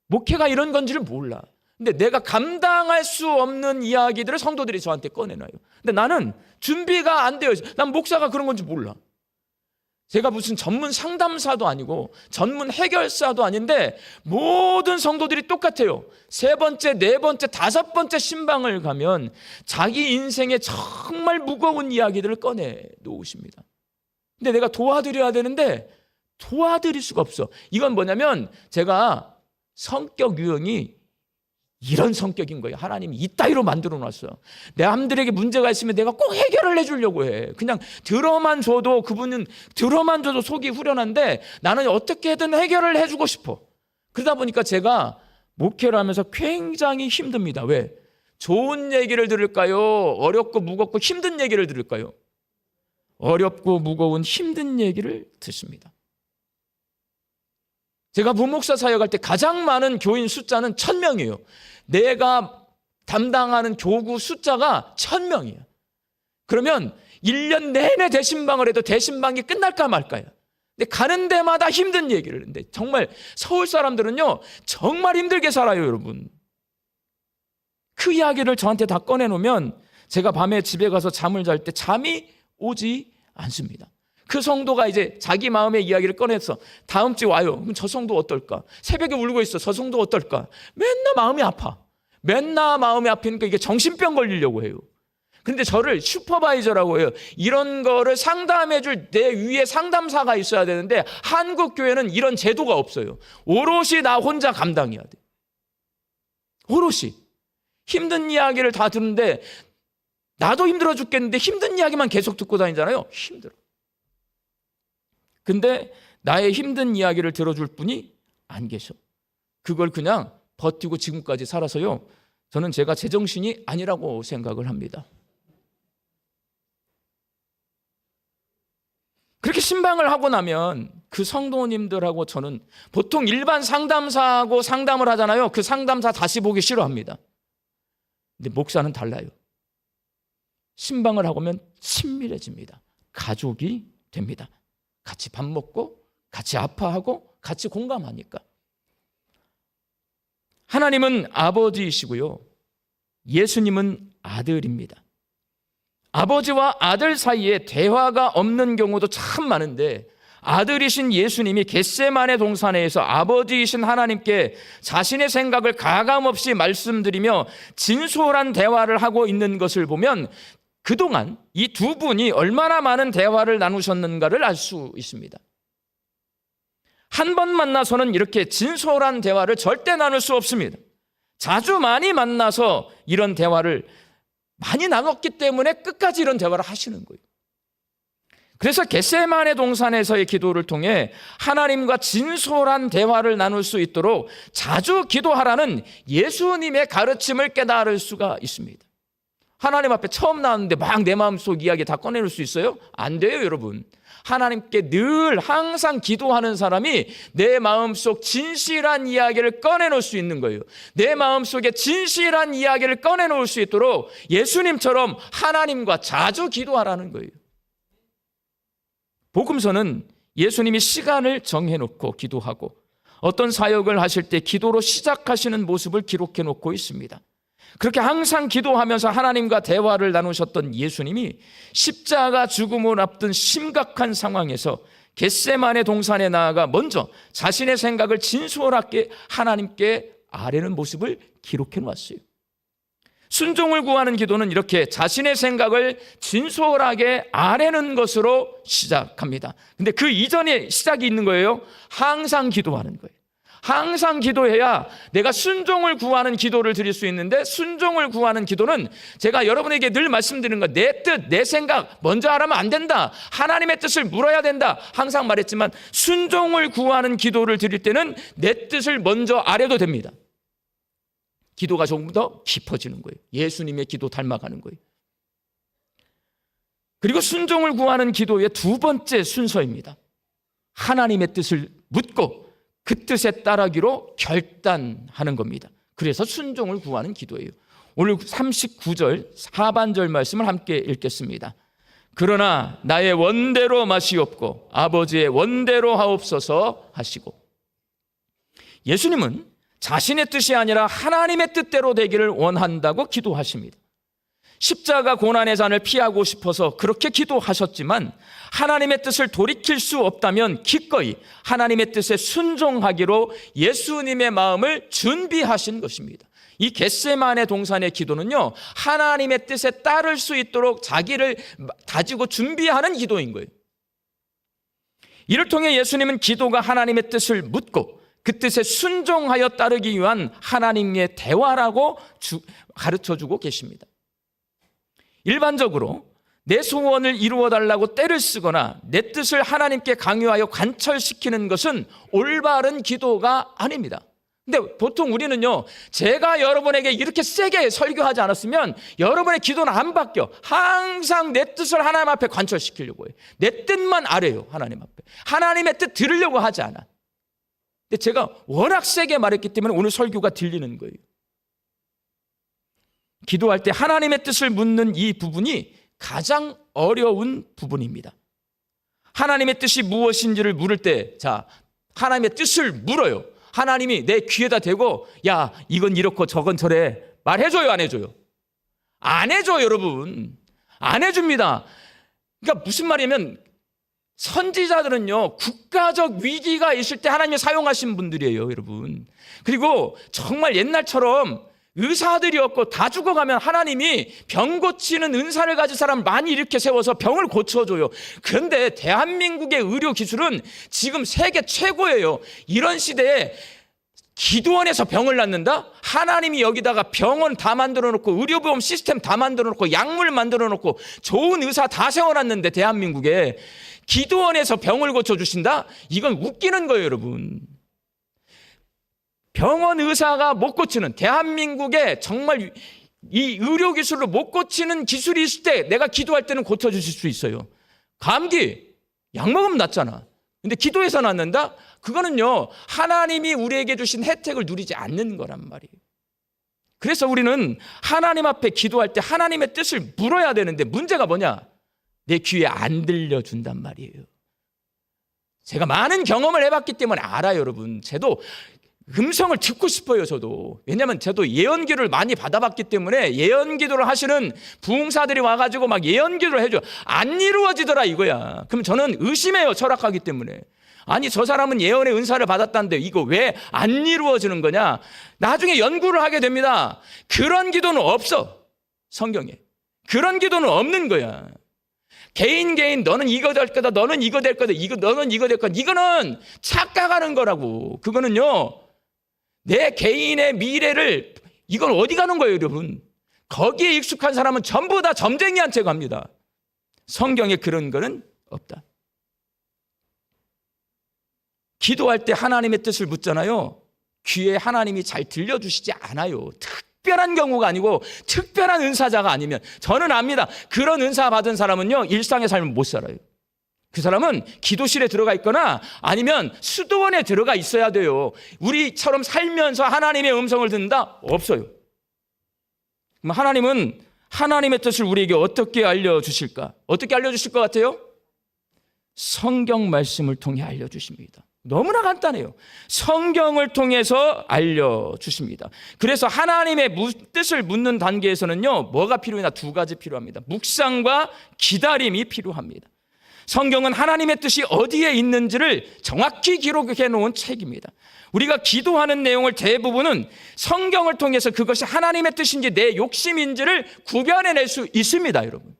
목회가 이런 건지를 몰라. 근데 내가 감당할 수 없는 이야기들을 성도들이 저한테 꺼내놔요. 근데 나는 준비가 안 되어 있어요. 난 목사가 그런 건지 몰라. 제가 무슨 전문 상담사도 아니고 전문 해결사도 아닌데 모든 성도들이 똑같아요. 3번째, 4번째, 5번째 신방을 가면 자기 인생의 정말 무거운 이야기들을 꺼내 놓으십니다. 근데 내가 도와드려야 되는데 도와드릴 수가 없어. 이건 뭐냐면 제가 성격 유형이 이런 성격인 거예요. 하나님이 이따위로 만들어 놨어요. 내 남들에게 문제가 있으면 내가 꼭 해결을 해주려고 해. 그냥 들어만 줘도, 그분은 들어만 줘도 속이 후련한데 나는 어떻게든 해결을 해주고 싶어. 그러다 보니까 제가 목회를 하면서 굉장히 힘듭니다. 왜? 좋은 얘기를 들을까요? 어렵고 무겁고 힘든 얘기를 들을까요? 어렵고 무거운 힘든 얘기를 듣습니다. 제가 부목사 사역할 때 가장 많은 교인 숫자는 1000명이에요. 내가 담당하는 교구 숫자가 1000명이에요. 그러면 1년 내내 대신방을 해도 대신방이 끝날까 말까요? 근데 가는 데마다 힘든 얘기를 하는데 정말 서울 사람들은요 정말 힘들게 살아요, 여러분. 그 이야기를 저한테 다 꺼내놓으면 제가 밤에 집에 가서 잠을 잘 때 잠이 오지 않습니다. 그 성도가 이제 자기 마음의 이야기를 꺼내서 다음 주에 와요. 그럼 저 성도 어떨까? 새벽에 울고 있어. 저 성도 어떨까? 맨날 마음이 아파. 맨날 마음이 아프니까 이게 정신병 걸리려고 해요. 그런데 저를 슈퍼바이저라고 해요. 이런 거를 상담해줄 내 위에 상담사가 있어야 되는데 한국 교회는 이런 제도가 없어요. 오롯이 나 혼자 감당해야 돼. 오롯이. 힘든 이야기를 다 듣는데 나도 힘들어 죽겠는데 힘든 이야기만 계속 듣고 다니잖아요. 힘들어. 근데 나의 힘든 이야기를 들어줄 분이 안 계셔. 그걸 그냥 버티고 지금까지 살아서요. 저는 제가 제정신이 아니라고 생각을 합니다. 그렇게 신방을 하고 나면 그 성도님들하고 저는 보통 일반 상담사하고 상담을 하잖아요. 그 상담사 다시 보기 싫어합니다. 근데 목사는 달라요. 신방을 하고면 친밀해집니다. 가족이 됩니다. 같이 밥 먹고 같이 아파하고 같이 공감하니까. 하나님은 아버지이시고요. 예수님은 아들입니다. 아버지와 아들 사이에 대화가 없는 경우도 참 많은데 아들이신 예수님이 겟세마네 동산에서 아버지이신 하나님께 자신의 생각을 가감없이 말씀드리며 진솔한 대화를 하고 있는 것을 보면 그동안 이 두 분이 얼마나 많은 대화를 나누셨는가를 알 수 있습니다. 한 번 만나서는 이렇게 진솔한 대화를 절대 나눌 수 없습니다. 자주 많이 만나서 이런 대화를 많이 나눴기 때문에 끝까지 이런 대화를 하시는 거예요. 그래서 겟세마네 동산에서의 기도를 통해 하나님과 진솔한 대화를 나눌 수 있도록 자주 기도하라는 예수님의 가르침을 깨달을 수가 있습니다. 하나님 앞에 처음 나왔는데 막 내 마음속 이야기 다 꺼내놓을 수 있어요? 안 돼요, 여러분. 하나님께 늘 항상 기도하는 사람이 내 마음속 진실한 이야기를 꺼내놓을 수 있는 거예요. 내 마음속에 진실한 이야기를 꺼내놓을 수 있도록 예수님처럼 하나님과 자주 기도하라는 거예요. 복음서는 예수님이 시간을 정해놓고 기도하고 어떤 사역을 하실 때 기도로 시작하시는 모습을 기록해 놓고 있습니다. 그렇게 항상 기도하면서 하나님과 대화를 나누셨던 예수님이 십자가 죽음을 앞둔 심각한 상황에서 겟세마네 동산에 나아가 먼저 자신의 생각을 진솔하게 하나님께 아뢰는 모습을 기록해 놓았어요. 순종을 구하는 기도는 이렇게 자신의 생각을 진솔하게 아뢰는 것으로 시작합니다. 근데 그 이전에 시작이 있는 거예요. 항상 기도하는 거예요. 항상 기도해야 내가 순종을 구하는 기도를 드릴 수 있는데, 순종을 구하는 기도는 제가 여러분에게 늘 말씀드리는 거, 내 뜻, 내 생각 먼저 하라면 안 된다. 하나님의 뜻을 물어야 된다. 항상 말했지만 순종을 구하는 기도를 드릴 때는 내 뜻을 먼저 아뢰도 됩니다. 기도가 조금 더 깊어지는 거예요. 예수님의 기도 닮아가는 거예요. 그리고 순종을 구하는 기도의 두 번째 순서입니다. 하나님의 뜻을 묻고 그 뜻에 따르기로 결단하는 겁니다. 그래서 순종을 구하는 기도예요. 오늘 39절 하반절 말씀을 함께 읽겠습니다. 그러나 나의 원대로 마시옵고 아버지의 원대로 하옵소서 하시고, 예수님은 자신의 뜻이 아니라 하나님의 뜻대로 되기를 원한다고 기도하십니다. 십자가 고난의 잔을 피하고 싶어서 그렇게 기도하셨지만 하나님의 뜻을 돌이킬 수 없다면 기꺼이 하나님의 뜻에 순종하기로 예수님의 마음을 준비하신 것입니다. 이 겟세마네 동산의 기도는요, 하나님의 뜻에 따를 수 있도록 자기를 다지고 준비하는 기도인 거예요. 이를 통해 예수님은 기도가 하나님의 뜻을 묻고 그 뜻에 순종하여 따르기 위한 하나님의 대화라고 가르쳐주고 계십니다. 일반적으로 내 소원을 이루어달라고 떼를 쓰거나 내 뜻을 하나님께 강요하여 관철시키는 것은 올바른 기도가 아닙니다. 근데 보통 우리는요, 제가 여러분에게 이렇게 세게 설교하지 않았으면 여러분의 기도는 안 바뀌어. 항상 내 뜻을 하나님 앞에 관철시키려고 해요. 내 뜻만 아래요, 하나님 앞에. 하나님의 뜻 들으려고 하지 않아. 근데 제가 워낙 세게 말했기 때문에 오늘 설교가 들리는 거예요. 기도할 때 하나님의 뜻을 묻는 이 부분이 가장 어려운 부분입니다. 하나님의 뜻이 무엇인지를 물을 때, 자, 하나님의 뜻을 물어요. 하나님이 내 귀에다 대고, 야, 이건 이렇고 저건 저래. 말해줘요, 안 해줘요? 안 해줘요, 여러분. 안 해줍니다. 그러니까 무슨 말이냐면, 선지자들은요, 국가적 위기가 있을 때 하나님이 사용하신 분들이에요, 여러분. 그리고 정말 옛날처럼 의사들이었고 다 죽어가면 하나님이 병 고치는 은사를 가진 사람을 많이 이렇게 세워서 병을 고쳐줘요. 그런데 대한민국의 의료 기술은 지금 세계 최고예요. 이런 시대에 기도원에서 병을 낫는다? 하나님이 여기다가 병원 다 만들어 놓고 의료보험 시스템 다 만들어 놓고 약물 만들어 놓고 좋은 의사 다 세워놨는데 대한민국에 기도원에서 병을 고쳐주신다? 이건 웃기는 거예요, 여러분. 병원 의사가 못 고치는, 대한민국에 정말 이 의료 기술로 못 고치는 기술이 있을 때 내가 기도할 때는 고쳐주실 수 있어요. 감기 약 먹으면 낫잖아. 근데 기도해서 낫는다? 그거는요, 하나님이 우리에게 주신 혜택을 누리지 않는 거란 말이에요. 그래서 우리는 하나님 앞에 기도할 때 하나님의 뜻을 물어야 되는데 문제가 뭐냐? 내 귀에 안 들려준단 말이에요. 제가 많은 경험을 해봤기 때문에 알아요, 여러분. 저도 음성을 듣고 싶어요, 저도. 왜냐하면 저도 예언기도를 많이 받아봤기 때문에 예언기도를 하시는 부흥사들이 와가지고 막 예언기도를 해줘요. 안 이루어지더라 이거야. 그럼 저는 의심해요, 철학하기 때문에. 아니, 저 사람은 예언의 은사를 받았다는데 이거 왜 안 이루어지는 거냐? 나중에 연구를 하게 됩니다. 그런 기도는 없어, 성경에. 그런 기도는 없는 거야. 개인 너는 이거 될 거다, 너는 이거 될 거다, 너는 이거 될 거다. 이거는 착각하는 거라고. 그거는요, 내 개인의 미래를, 이건 어디 가는 거예요, 여러분? 거기에 익숙한 사람은 전부 다 점쟁이한 채 갑니다. 성경에 그런 거는 없다. 기도할 때 하나님의 뜻을 묻잖아요. 귀에 하나님이 잘 들려주시지 않아요. 특별한 경우가 아니고 특별한 은사자가 아니면. 저는 압니다. 그런 은사 받은 사람은요, 일상의 삶을 못 살아요. 그 사람은 기도실에 들어가 있거나 아니면 수도원에 들어가 있어야 돼요. 우리처럼 살면서 하나님의 음성을 듣는다? 없어요. 그럼 하나님은 하나님의 뜻을 우리에게 어떻게 알려주실까? 어떻게 알려주실 것 같아요? 성경 말씀을 통해 알려주십니다. 너무나 간단해요. 성경을 통해서 알려주십니다. 그래서 하나님의 뜻을 묻는 단계에서는요, 뭐가 필요하냐? 두 가지 필요합니다. 묵상과 기다림이 필요합니다. 성경은 하나님의 뜻이 어디에 있는지를 정확히 기록해 놓은 책입니다. 우리가 기도하는 내용을 대부분은 성경을 통해서 그것이 하나님의 뜻인지 내 욕심인지를 구별해낼 수 있습니다, 여러분.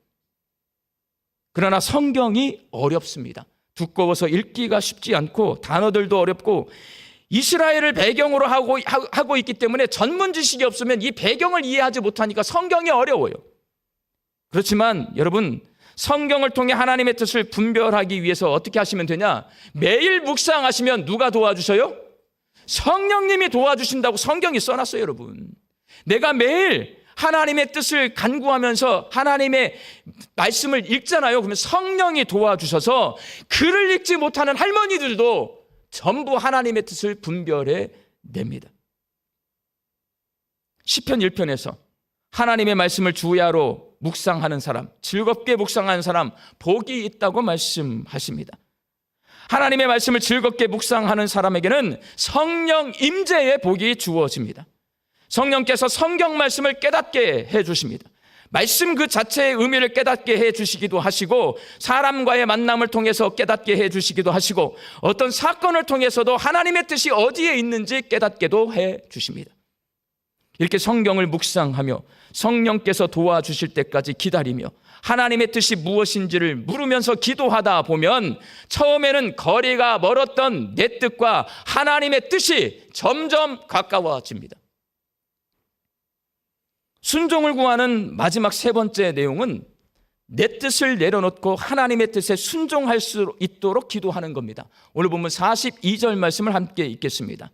그러나 성경이 어렵습니다. 두꺼워서 읽기가 쉽지 않고 단어들도 어렵고 이스라엘을 배경으로 하고 있기 때문에 전문 지식이 없으면 이 배경을 이해하지 못하니까 성경이 어려워요. 그렇지만 여러분, 성경을 통해 하나님의 뜻을 분별하기 위해서 어떻게 하시면 되냐? 매일 묵상하시면 누가 도와주셔요? 성령님이 도와주신다고 성경이 써놨어요, 여러분. 내가 매일 하나님의 뜻을 간구하면서 하나님의 말씀을 읽잖아요. 그러면 성령이 도와주셔서 글을 읽지 못하는 할머니들도 전부 하나님의 뜻을 분별해 냅니다. 시편 1편에서 하나님의 말씀을 주야로 묵상하는 사람, 즐겁게 묵상하는 사람 복이 있다고 말씀하십니다. 하나님의 말씀을 즐겁게 묵상하는 사람에게는 성령 임재의 복이 주어집니다. 성령께서 성경 말씀을 깨닫게 해주십니다. 말씀 그 자체의 의미를 깨닫게 해주시기도 하시고, 사람과의 만남을 통해서 깨닫게 해주시기도 하시고, 어떤 사건을 통해서도 하나님의 뜻이 어디에 있는지 깨닫게도 해주십니다. 이렇게 성경을 묵상하며 성령께서 도와주실 때까지 기다리며 하나님의 뜻이 무엇인지를 물으면서 기도하다 보면 처음에는 거리가 멀었던 내 뜻과 하나님의 뜻이 점점 가까워집니다. 순종을 구하는 마지막 세 번째 내용은 내 뜻을 내려놓고 하나님의 뜻에 순종할 수 있도록 기도하는 겁니다. 오늘 보면 42절 말씀을 함께 읽겠습니다.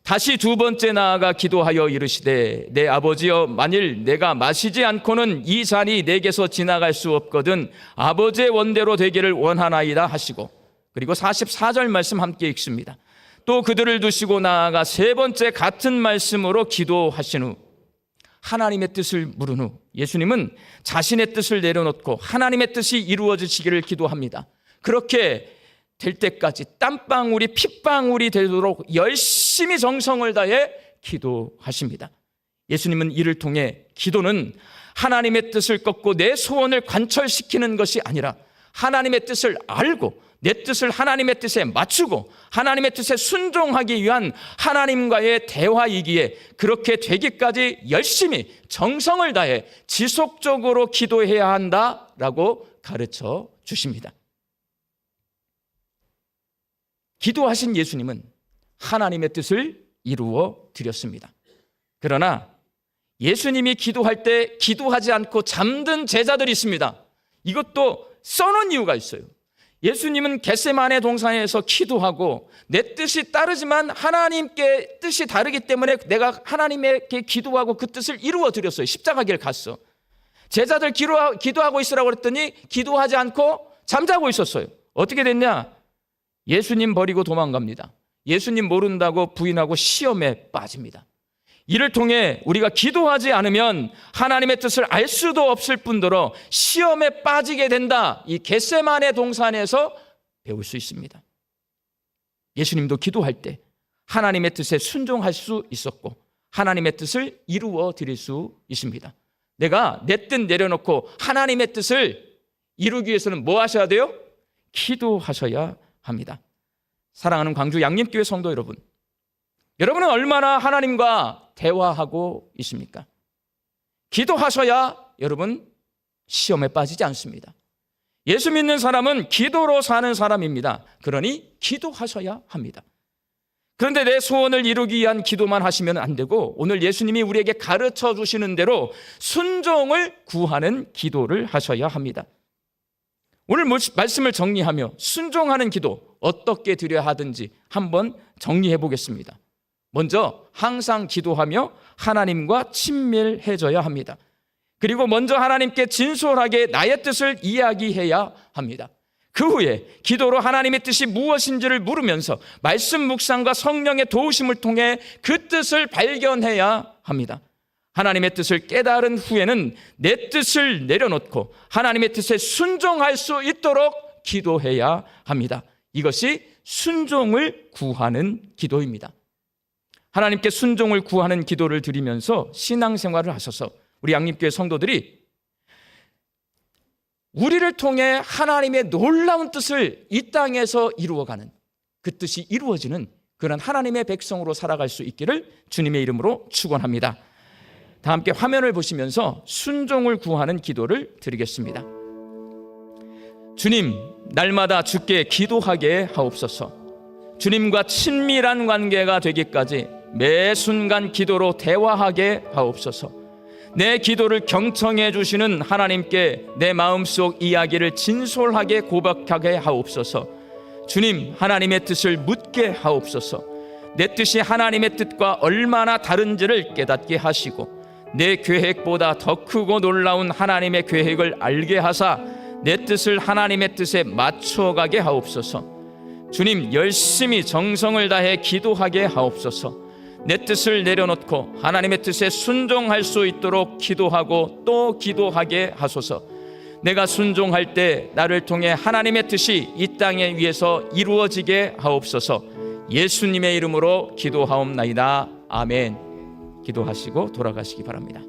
다시 두 번째 나아가 기도하여 이르시되 내 아버지여, 만일 내가 마시지 않고는 이 잔이 내게서 지나갈 수 없거든 아버지의 원대로 되기를 원하나이다 하시고, 그리고 44절 말씀 함께 읽습니다. 또 그들을 두시고 나아가 세 번째 같은 말씀으로 기도하신 후 하나님의 뜻을 물은 후 예수님은 자신의 뜻을 내려놓고 하나님의 뜻이 이루어지시기를 기도합니다. 그렇게 될 때까지 땀방울이 핏방울이 되도록 열심히 정성을 다해 기도하십니다. 예수님은 이를 통해 기도는 하나님의 뜻을 꺾고 내 소원을 관철시키는 것이 아니라 하나님의 뜻을 알고 내 뜻을 하나님의 뜻에 맞추고 하나님의 뜻에 순종하기 위한 하나님과의 대화이기에, 그렇게 되기까지 열심히 정성을 다해 지속적으로 기도해야 한다라고 가르쳐 주십니다. 기도하신 예수님은 하나님의 뜻을 이루어 드렸습니다. 그러나 예수님이 기도할 때 기도하지 않고 잠든 제자들이 있습니다. 이것도 써놓은 이유가 있어요. 예수님은 겟세마네 동산에서 기도하고 내 뜻이 따르지만 하나님께 뜻이 다르기 때문에 내가 하나님에게 기도하고 그 뜻을 이루어 드렸어요. 십자가길 갔어. 제자들 기도하고 있으라고 그랬더니 기도하지 않고 잠자고 있었어요. 어떻게 됐냐? 예수님 버리고 도망갑니다. 예수님 모른다고 부인하고 시험에 빠집니다. 이를 통해 우리가 기도하지 않으면 하나님의 뜻을 알 수도 없을 뿐더러 시험에 빠지게 된다. 이 겟세마네 동산에서 배울 수 있습니다. 예수님도 기도할 때 하나님의 뜻에 순종할 수 있었고 하나님의 뜻을 이루어 드릴 수 있습니다. 내가 내 뜻 내려놓고 하나님의 뜻을 이루기 위해서는 뭐 하셔야 돼요? 기도하셔야 합니다. 사랑하는 광주 양림교회 성도 여러분, 여러분은 얼마나 하나님과 대화하고 있습니까? 기도하셔야 여러분 시험에 빠지지 않습니다. 예수 믿는 사람은 기도로 사는 사람입니다. 그러니 기도하셔야 합니다. 그런데 내 소원을 이루기 위한 기도만 하시면 안 되고 오늘 예수님이 우리에게 가르쳐 주시는 대로 순종을 구하는 기도를 하셔야 합니다. 오늘 말씀을 정리하며 순종하는 기도 어떻게 드려야 하든지 한번 정리해 보겠습니다. 먼저 항상 기도하며 하나님과 친밀해져야 합니다. 그리고 먼저 하나님께 진솔하게 나의 뜻을 이야기해야 합니다. 그 후에 기도로 하나님의 뜻이 무엇인지를 물으면서 말씀 묵상과 성령의 도우심을 통해 그 뜻을 발견해야 합니다. 하나님의 뜻을 깨달은 후에는 내 뜻을 내려놓고 하나님의 뜻에 순종할 수 있도록 기도해야 합니다. 이것이 순종을 구하는 기도입니다. 하나님께 순종을 구하는 기도를 드리면서 신앙생활을 하셔서 우리 양림교회 성도들이 우리를 통해 하나님의 놀라운 뜻을 이 땅에서 이루어가는, 그 뜻이 이루어지는 그런 하나님의 백성으로 살아갈 수 있기를 주님의 이름으로 축원합니다. 다 함께 화면을 보시면서 순종을 구하는 기도를 드리겠습니다. 주님, 날마다 주께 기도하게 하옵소서. 주님과 친밀한 관계가 되기까지 매 순간 기도로 대화하게 하옵소서. 내 기도를 경청해 주시는 하나님께 내 마음속 이야기를 진솔하게 고백하게 하옵소서. 주님, 하나님의 뜻을 묻게 하옵소서. 내 뜻이 하나님의 뜻과 얼마나 다른지를 깨닫게 하시고 내 계획보다 더 크고 놀라운 하나님의 계획을 알게 하사 내 뜻을 하나님의 뜻에 맞춰가게 하옵소서. 주님, 열심히 정성을 다해 기도하게 하옵소서. 내 뜻을 내려놓고 하나님의 뜻에 순종할 수 있도록 기도하고 또 기도하게 하소서. 내가 순종할 때 나를 통해 하나님의 뜻이 이 땅에 위에서 이루어지게 하옵소서. 예수님의 이름으로 기도하옵나이다. 아멘. 기도하시고 돌아가시기 바랍니다.